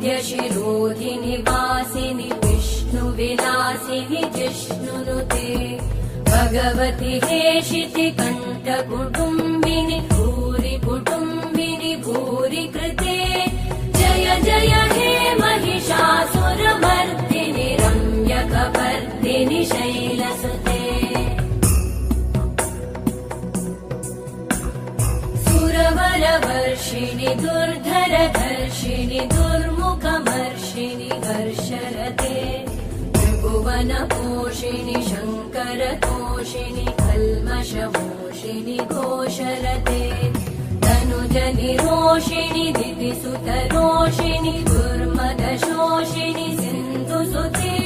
वरविन्द्यशिरोधिनि वासिनि विष्णुविलासिनि जिष्णुनुते भगवति हेशिति कण्ठकुटुम्बिनि भूरि कुटुम्बिनि भूरि कृते जय जय हे महिषासुरमर्दिनि रम्यकपर्दिनि शैलसुते सुरवरवर्षिणि दुर्धरधर्षिणि दुर्मुखमर्षिणि हर्षरते त्रिभुवनपोषिणि शङ्करतोषिणि कल्मषमोषिणि घोषरते तनुजनिरोषिणि दितिसुतरोषिणि दुर्मदशोषिणि सिन्धुसुते